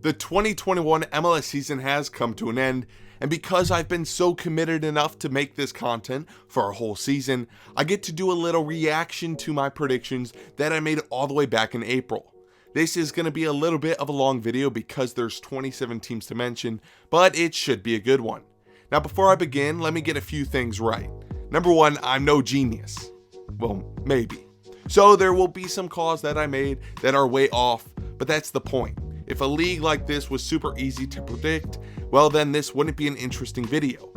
The 2021 MLS season has come to an end, and because I've been so committed enough to make this content for a whole season, I get to do a little reaction to my predictions that I made all the way back in April. This is going to be a little bit of a long video because there's 27 teams to mention, but it should be a good one. Now before I begin, let me get a few things right. Number one, I'm no genius. Well, maybe. So there will be some calls that I made that are way off, but that's the point. If a league like this was super easy to predict, well then this wouldn't be an interesting video.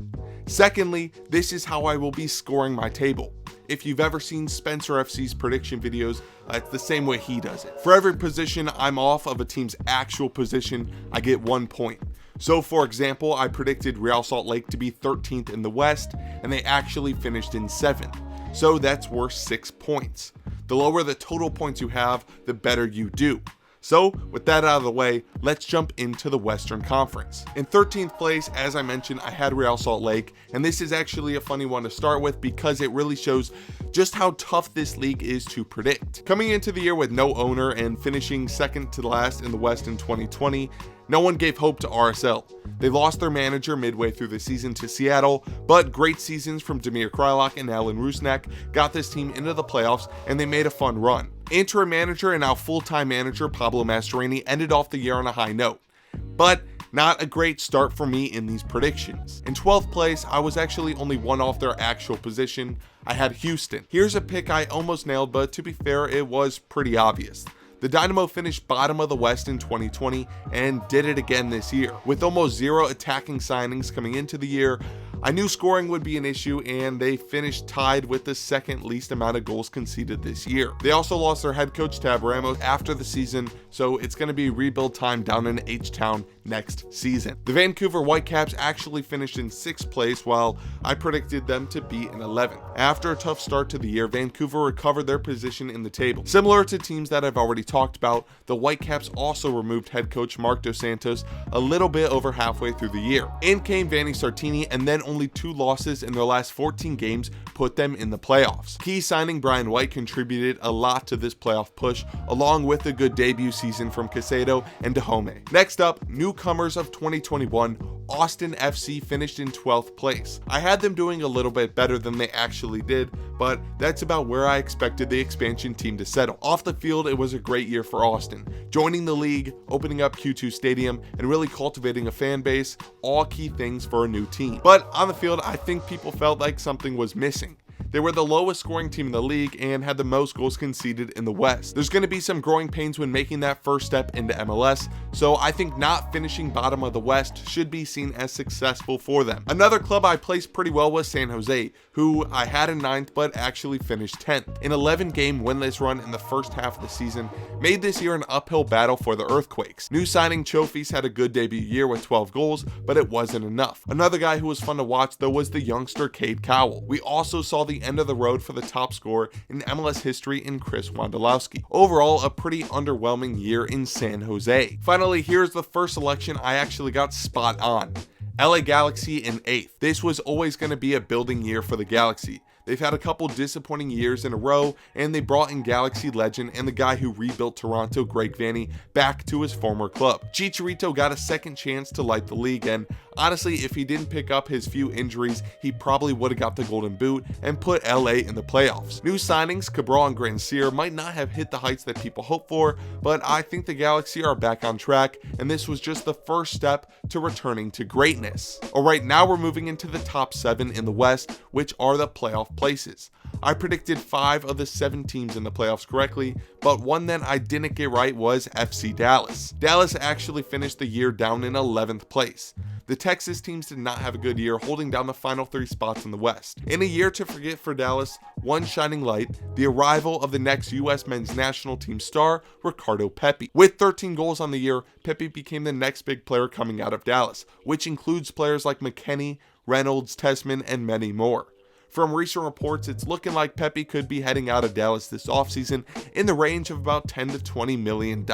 Secondly, this is how I will be scoring my table. If you've ever seen Spencer FC's prediction videos, it's the same way he does it. For every position I'm off of a team's actual position, I get 1 point. So for example, I predicted Real Salt Lake to be 13th in the West, and they actually finished in 7th. So that's worth 6 points. The lower the total points you have, the better you do. So with that out of the way, let's jump into the Western Conference. In 13th place, as I mentioned, I had Real Salt Lake, and this is actually a funny one to start with because it really shows just how tough this league is to predict. Coming into the year with no owner and finishing second to last in the West in 2020, no one gave hope to RSL. They lost their manager midway through the season to Seattle, but great seasons from Damir Kreilach and Alan Rusnak got this team into the playoffs, and they made a fun run. Interim manager and now full-time manager Pablo Mastroeni ended off the year on a high note, but not a great start for me in these predictions. In 12th place, I was actually only one off their actual position. I had Houston. Here's a pick I almost nailed, but to be fair, it was pretty obvious. The Dynamo finished bottom of the West in 2020 and did it again this year. With almost zero attacking signings coming into the year, I knew scoring would be an issue, and they finished tied with the second least amount of goals conceded this year. They also lost their head coach Tab Ramos after the season, so it's going to be rebuild time down in H-Town next season. The Vancouver Whitecaps actually finished in 6th place, while I predicted them to be in 11th. After a tough start to the year, Vancouver recovered their position in the table. Similar to teams that I've already talked about, the Whitecaps also removed head coach Mark Dos Santos a little bit over halfway through the year. In came Vanni Sartini, and then only 2 losses in their last 14 games put them in the playoffs. Key signing Brian White contributed a lot to this playoff push, along with a good debut season from Caicedo and Dahomey. Next up, newcomers of 2021, Austin FC finished in 12th place. I had them doing a little bit better than they actually did, but that's about where I expected the expansion team to settle. Off the field, it was a great year for Austin. Joining the league, opening up Q2 Stadium, and really cultivating a fan base, all key things for a new team. But on the field, I think people felt like something was missing. They were the lowest scoring team in the league and had the most goals conceded in the West. There's going to be some growing pains when making that first step into MLS, so I think not finishing bottom of the West should be seen as successful for them. Another club I placed pretty well was San Jose, who I had in 9th but actually finished 10th. An 11-game winless run in the first half of the season made this year an uphill battle for the Earthquakes. New signing Chofis had a good debut year with 12 goals, but it wasn't enough. Another guy who was fun to watch though was the youngster Cade Cowell. We also saw the end of the road for the top scorer in MLS history in Chris Wondolowski. Overall, a pretty underwhelming year in San Jose. Finally, here's the first selection I actually got spot on. LA Galaxy in 8th. This was always going to be a building year for the Galaxy. They've had a couple disappointing years in a row, and they brought in Galaxy legend and the guy who rebuilt Toronto, Greg Vanney, back to his former club. Chicharito got a second chance to light the league, and honestly, if he didn't pick up his few injuries, he probably would have got the golden boot and put LA in the playoffs. New signings, Cabral and Grandsir, might not have hit the heights that people hope for, but I think the Galaxy are back on track, and this was just the first step to returning to greatness. Alright, now we're moving into the top 7 in the West, which are the playoff places. I predicted 5 of the 7 teams in the playoffs correctly, but one that I didn't get right was FC Dallas. Dallas actually finished the year down in 11th place. The Texas teams did not have a good year, holding down the final 3 spots in the West. In a year to forget for Dallas, one shining light, the arrival of the next U.S. men's national team star, Ricardo Pepi. With 13 goals on the year, Pepi became the next big player coming out of Dallas, which includes players like McKennie, Reynolds, Tessman, and many more. From recent reports, it's looking like Pepi could be heading out of Dallas this offseason in the range of about $10 to $20 million.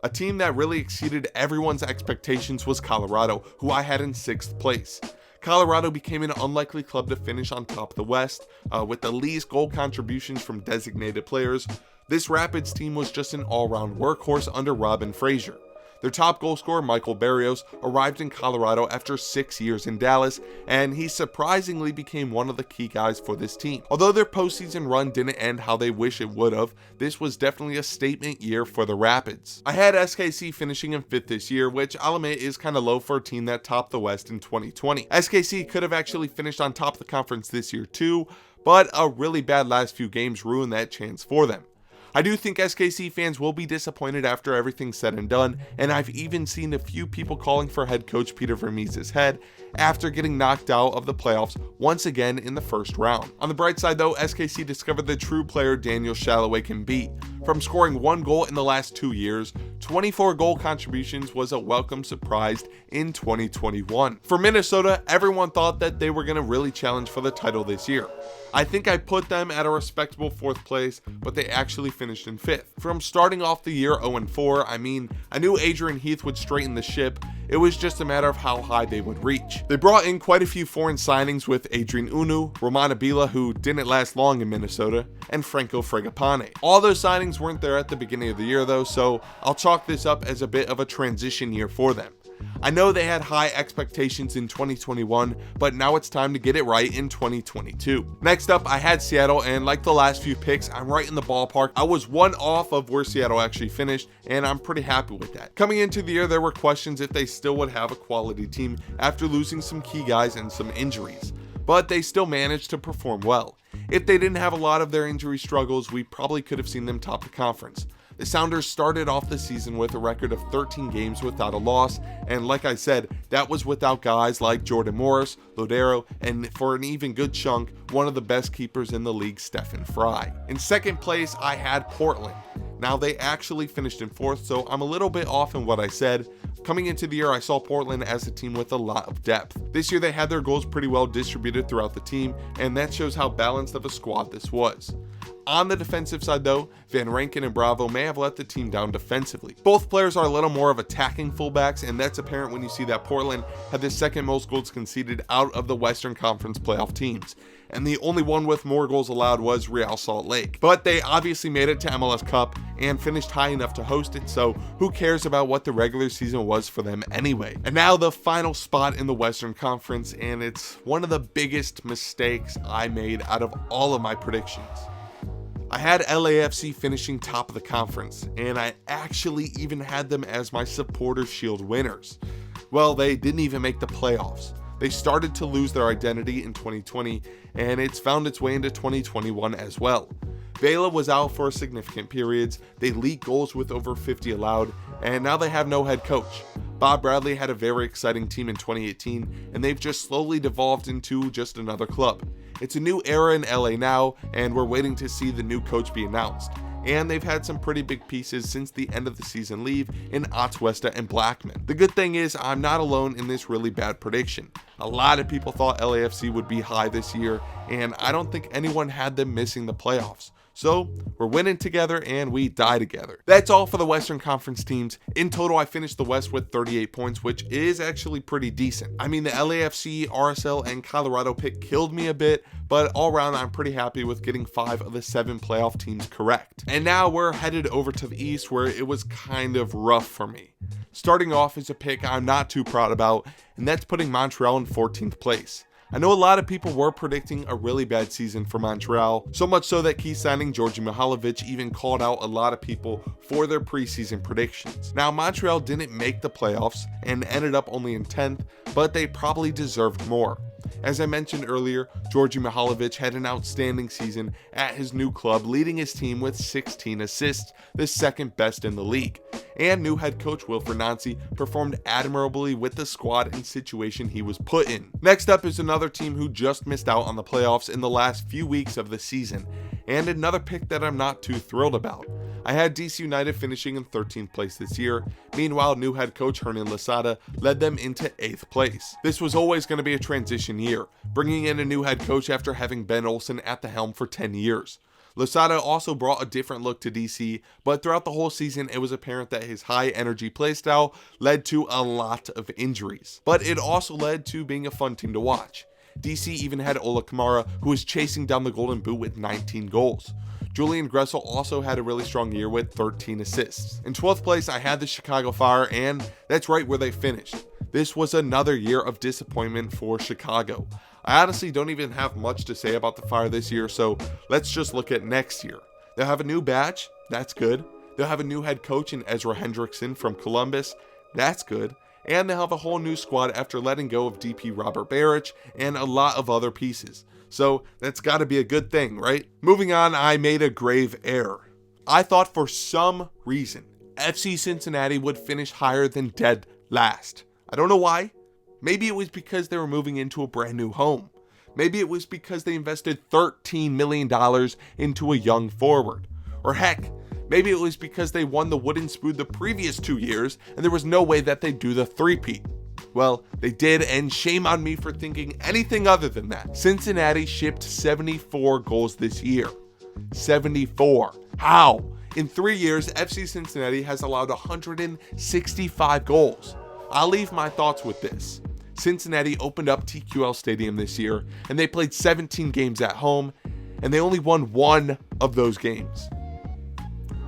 A team that really exceeded everyone's expectations was Colorado, who I had in 6th place. Colorado became an unlikely club to finish on top of the West, with the least goal contributions from designated players. This Rapids team was just an all-round workhorse under Robin Fraser. Their top goal scorer, Michael Barrios, arrived in Colorado after 6 years in Dallas, and he surprisingly became one of the key guys for this team. Although their postseason run didn't end how they wish it would have, this was definitely a statement year for the Rapids. I had SKC finishing in 5th this year, which I'll admit is kind of low for a team that topped the West in 2020. SKC could have actually finished on top of the conference this year too, but a really bad last few games ruined that chance for them. I do think SKC fans will be disappointed after everything's said and done, and I've even seen a few people calling for head coach Peter Vermees's head after getting knocked out of the playoffs once again in the first round. On the bright side though, SKC discovered the true player Daniel Shalloway can be. From scoring 1 goal in the last 2 years, 24 goal contributions was a welcome surprise in 2021. For Minnesota, everyone thought that they were going to really challenge for the title this year. I think I put them at a respectable 4th place, but they actually finished in 5th. From starting off the year 0-4, I knew Adrian Heath would straighten the ship. It was just a matter of how high they would reach. They brought in quite a few foreign signings with Adrian Unu, Roman Abila, who didn't last long in Minnesota, and Franco Fragapane. All those signings weren't there at the beginning of the year though, so I'll chalk this up as a bit of a transition year for them. I know they had high expectations in 2021, but now it's time to get it right in 2022. Next up, I had Seattle, and like the last few picks, I'm right in the ballpark. I was 1 off of where Seattle actually finished, and I'm pretty happy with that. Coming into the year, there were questions if they still would have a quality team after losing some key guys and some injuries, but they still managed to perform well. If they didn't have a lot of their injury struggles, we probably could have seen them top the conference. The Sounders started off the season with a record of 13 games without a loss, and like I said, that was without guys like Jordan Morris, Lodero, and for an even good chunk, one of the best keepers in the league, Stephen Fry. In 2nd place, I had Portland. Now they actually finished in 4th, so I'm a little bit off in what I said. Coming into the year, I saw Portland as a team with a lot of depth. This year they had their goals pretty well distributed throughout the team, and that shows how balanced of a squad this was. On the defensive side though, Van Rankin and Bravo may have let the team down defensively. Both players are a little more of attacking fullbacks, and that's apparent when you see that Portland had the 2nd most goals conceded out of the Western Conference playoff teams, and the only one with more goals allowed was Real Salt Lake. But they obviously made it to MLS Cup and finished high enough to host it, so who cares about what the regular season was for them anyway. And now the final spot in the Western Conference, and it's one of the biggest mistakes I made out of all of my predictions. I had LAFC finishing top of the conference, and I actually even had them as my Supporters Shield winners. Well, they didn't even make the playoffs. They started to lose their identity in 2020, and it's found its way into 2021 as well. Vela was out for significant periods, they leaked goals with over 50 allowed, and now they have no head coach. Bob Bradley had a very exciting team in 2018, and they've just slowly devolved into just another club. It's a new era in LA now, and we're waiting to see the new coach be announced. And they've had some pretty big pieces since the end of the season leave in Atuesta and Blackman. The good thing is I'm not alone in this really bad prediction. A lot of people thought LAFC would be high this year, and I don't think anyone had them missing the playoffs. So we're winning together and we die together. That's all for the Western Conference teams. In total, I finished the West with 38 points, which is actually pretty decent. I mean, the LAFC, RSL, and Colorado pick killed me a bit, but all around I'm pretty happy with getting 5 of the 7 playoff teams correct. And now we're headed over to the East, where it was kind of rough for me. Starting off is a pick I'm not too proud about, and that's putting Montreal in 14th place. I know a lot of people were predicting a really bad season for Montreal, so much so that key signing Georgi Mihailovic even called out a lot of people for their preseason predictions. Now, Montreal didn't make the playoffs and ended up only in 10th, but they probably deserved more. As I mentioned earlier, Georgi Mihailovic had an outstanding season at his new club, leading his team with 16 assists, the 2nd best in the league. And new head coach Wilfried Nancy performed admirably with the squad and situation he was put in. Next up is another team who just missed out on the playoffs in the last few weeks of the season, and another pick that I'm not too thrilled about. I had DC United finishing in 13th place this year. Meanwhile, new head coach Hernan Losada led them into 8th place. This was always going to be a transition year, bringing in a new head coach after having Ben Olsen at the helm for 10 years. Losada also brought a different look to DC, but throughout the whole season, it was apparent that his high-energy playstyle led to a lot of injuries. But it also led to being a fun team to watch. DC even had Ola Kamara, who was chasing down the Golden Boot with 19 goals. Julian Gressel also had a really strong year with 13 assists. In 12th place, I had the Chicago Fire, and that's right where they finished. This was another year of disappointment for Chicago. I honestly don't even have much to say about the Fire this year, so let's just look at next year. They'll have a new badge, that's good. They'll have a new head coach in Ezra Hendrickson from Columbus, that's good. And they'll have a whole new squad after letting go of DP Robert Barrich and a lot of other pieces. So that's got to be a good thing, right? Moving on, I made a grave error. I thought for some reason FC Cincinnati would finish higher than dead last. I don't know why. Maybe it was because they were moving into a brand new home. Maybe it was because they invested $13 million into a young forward. Or heck, maybe it was because they won the wooden spoon the previous 2 years and there was no way that they'd do the three-peat. Well, they did, and shame on me for thinking anything other than that. Cincinnati shipped 74 goals this year. 74. How? In 3 years, FC Cincinnati has allowed 165 goals. I'll leave my thoughts with this. Cincinnati opened up TQL Stadium this year, and they played 17 games at home, and they only won 1 of those games.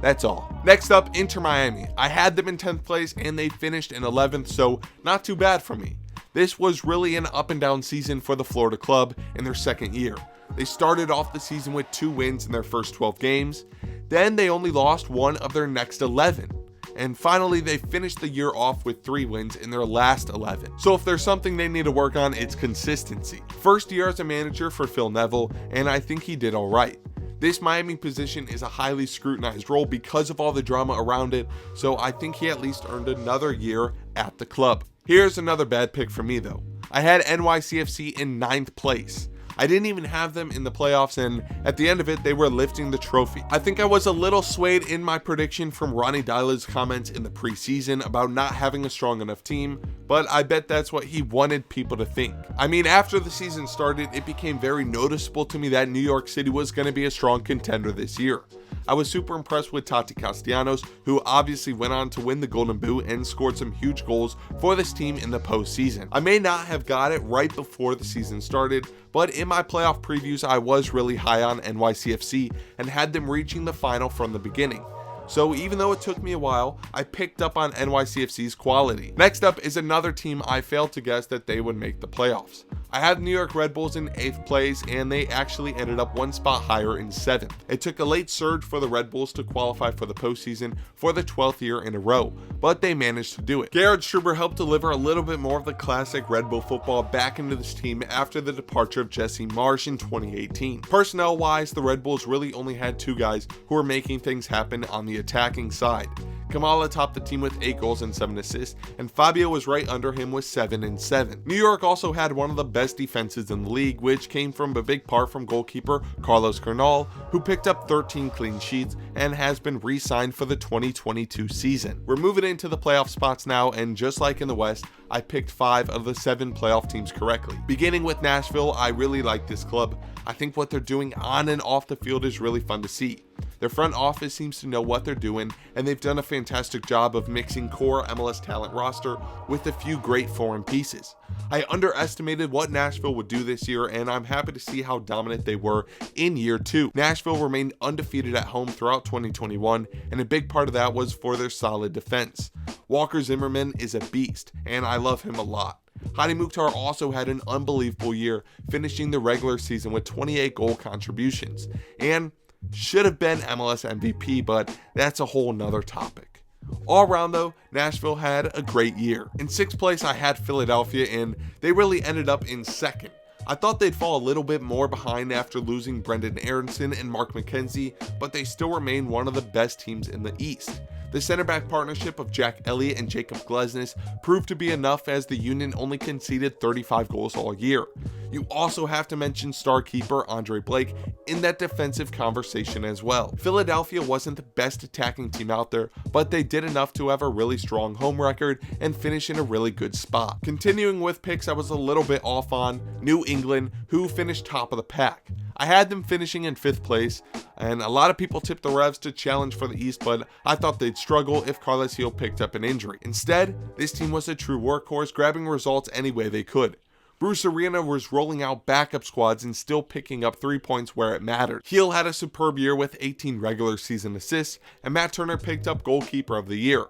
That's all. Next up, Inter Miami. I had them in 10th place and they finished in 11th, so not too bad for me. This was really an up and down season for the Florida club in their second year. They started off the season with 2 wins in their first 12 games, then they only lost 1 of their next 11. And finally, they finished the year off with 3 wins in their last 11. So if there's something they need to work on, it's consistency. First year as a manager for Phil Neville, and I think he did alright. This Miami position is a highly scrutinized role because of all the drama around it, so I think he at least earned another year at the club. Here's another bad pick for me though. I had NYCFC in 9th place. I didn't even have them in the playoffs, and at the end of it, they were lifting the trophy. I think I was a little swayed in my prediction from Ronnie Dyla's comments in the preseason about not having a strong enough team, but I bet that's what he wanted people to think. I mean, after the season started, it became very noticeable to me that New York City was going to be a strong contender this year. I was super impressed with Tati Castellanos, who obviously went on to win the Golden Boot and scored some huge goals for this team in the postseason. I may not have got it right before the season started, but in my playoff previews, I was really high on NYCFC and had them reaching the final from the beginning. So even though it took me a while, I picked up on NYCFC's quality. Next up is another team I failed to guess that they would make the playoffs. I had New York Red Bulls in 8th place, and they actually ended up 1 spot higher in 7th. It took a late surge for the Red Bulls to qualify for the postseason for the 12th year in a row, but they managed to do it. Gerhard Struber helped deliver a little bit more of the classic Red Bull football back into this team after the departure of Jesse Marsch in 2018. Personnel-wise, the Red Bulls really only had 2 guys who were making things happen on the attacking side. Kamala topped the team with 8 goals and 7 assists, and Fabio was right under him with 7 and 7. New York also had one of the best defenses in the league, which came from a big part from goalkeeper Carlos Cernal, who picked up 13 clean sheets and has been re-signed for the 2022 season. We're moving into the playoff spots now, and just like in the West, I picked 5 of the 7 playoff teams correctly. Beginning with Nashville, I really like this club. I think what they're doing on and off the field is really fun to see. Their front office seems to know what they're doing, and they've done a fantastic job of mixing core MLS talent roster with a few great foreign pieces. I underestimated what Nashville would do this year, and I'm happy to see how dominant they were in year 2. Nashville remained undefeated at home throughout 2021, and a big part of that was for their solid defense. Walker Zimmerman is a beast, and I love him a lot. Hadi Mukhtar also had an unbelievable year, finishing the regular season with 28 goal contributions, and should have been MLS MVP, but that's a whole nother topic. All around though, Nashville had a great year. In 6th place, I had Philadelphia, and they really ended up in 2nd. I thought they'd fall a little bit more behind after losing Brendan Aronson and Mark McKenzie, but they still remain one of the best teams in the East. The center back partnership of Jack Elliott and Jacob Glesnes proved to be enough, as the Union only conceded 35 goals all year. You also have to mention star keeper Andre Blake in that defensive conversation as well. Philadelphia wasn't the best attacking team out there, but they did enough to have a really strong home record and finish in a really good spot. Continuing with picks I was a little bit off on, New England, who finished top of the pack. I had them finishing in 5th place, and a lot of people tipped the Revs to challenge for the East, but I thought they'd struggle if Carles Gil picked up an injury. Instead, this team was a true workhorse, grabbing results any way they could. Bruce Arena was rolling out backup squads and still picking up 3 points where it mattered. Heel had a superb year with 18 regular season assists, and Matt Turner picked up goalkeeper of the year.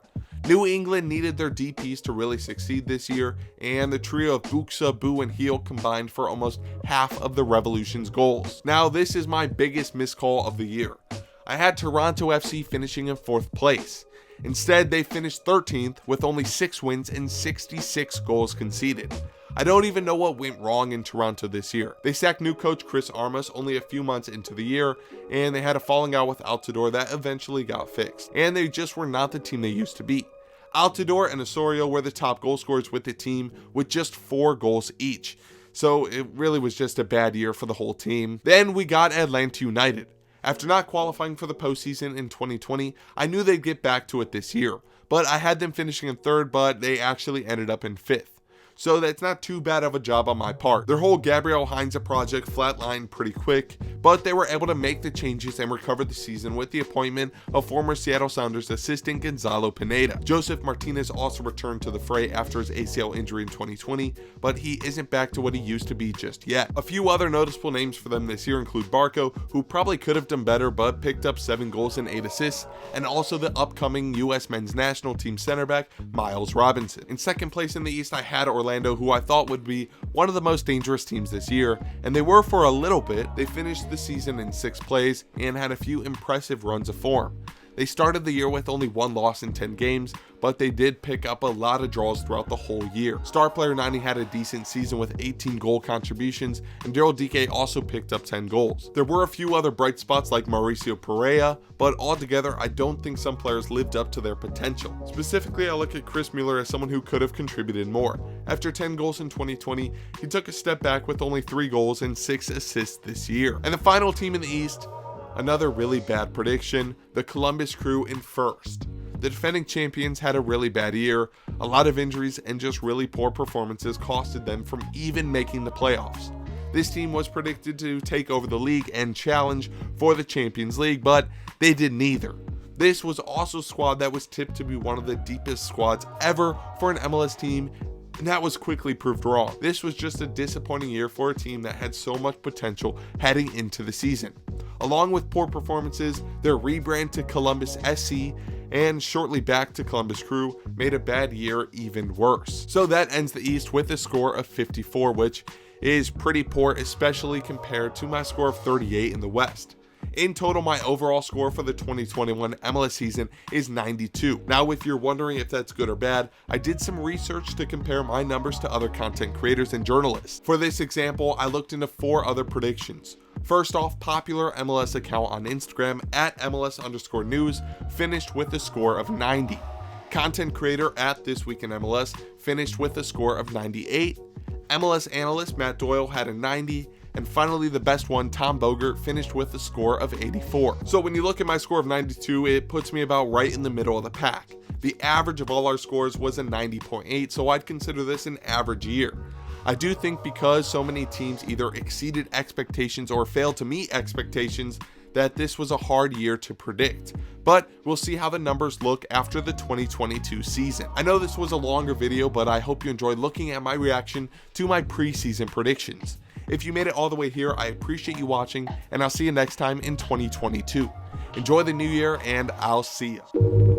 New England needed their DPs to really succeed this year, and the trio of Buxa, Boo, and Heel combined for almost half of the Revolution's goals. Now, this is my biggest miscall of the year. I had Toronto FC finishing in 4th place. Instead, they finished 13th with only 6 wins and 66 goals conceded. I don't even know what went wrong in Toronto this year. They sacked new coach Chris Armas only a few months into the year, and they had a falling out with Altidore that eventually got fixed. And they just were not the team they used to be. Altidore and Osorio were the top goal scorers with the team with just 4 goals each. So it really was just a bad year for the whole team. Then we got Atlanta United. After not qualifying for the postseason in 2020, I knew they'd get back to it this year. But I had them finishing in 3rd, but they actually ended up in 5th. So that's not too bad of a job on my part. Their whole Gabriel Heinze project flatlined pretty quick, but they were able to make the changes and recover the season with the appointment of former Seattle Sounders assistant Gonzalo Pineda. Joseph Martinez also returned to the fray after his ACL injury in 2020, but he isn't back to what he used to be just yet. A few other noticeable names for them this year include Barco, who probably could have done better but picked up 7 goals and 8 assists, and also the upcoming US men's national team center back, Miles Robinson. In 2nd place in the East, I had Orlando, who I thought would be one of the most dangerous teams this year, and they were for a little bit. They finished the season in 6th place and had a few impressive runs of form. They started the year with only 1 loss in 10 games, but they did pick up a lot of draws throughout the whole year. Star player 90 had a decent season with 18 goal contributions, and Daryl Dike also picked up 10 goals. There were a few other bright spots like Mauricio Pereira, but altogether I don't think some players lived up to their potential. Specifically, I look at Chris Mueller as someone who could have contributed more. After 10 goals in 2020, he took a step back with only 3 goals and 6 assists this year. And the final team in the East, another really bad prediction, the Columbus Crew in 1st. The defending champions had a really bad year. A lot of injuries and just really poor performances costed them from even making the playoffs. This team was predicted to take over the league and challenge for the Champions League, but they did neither. This was also a squad that was tipped to be one of the deepest squads ever for an MLS team, and that was quickly proved wrong. This was just a disappointing year for a team that had so much potential heading into the season. Along with poor performances, their rebrand to Columbus SC and shortly back to Columbus Crew made a bad year even worse. So that ends the East with a score of 54, which is pretty poor, especially compared to my score of 38 in the West. In total, my overall score for the 2021 MLS season is 92. Now, if you're wondering if that's good or bad, I did some research to compare my numbers to other content creators and journalists. For this example, I looked into 4 other predictions. First off, popular MLS account on Instagram at MLS_news finished with a score of 90. Content creator at This Week in MLS finished with a score of 98. MLS analyst Matt Doyle had a 90. And finally, the best one, Tom Bogert, finished with a score of 84. So when you look at my score of 92, it puts me about right in the middle of the pack. The average of all our scores was a 90.8, so I'd consider this an average year. I do think because so many teams either exceeded expectations or failed to meet expectations, that this was a hard year to predict. But we'll see how the numbers look after the 2022 season. I know this was a longer video, but I hope you enjoyed looking at my reaction to my preseason predictions. If you made it all the way here, I appreciate you watching, and I'll see you next time in 2022. Enjoy the new year, and I'll see you.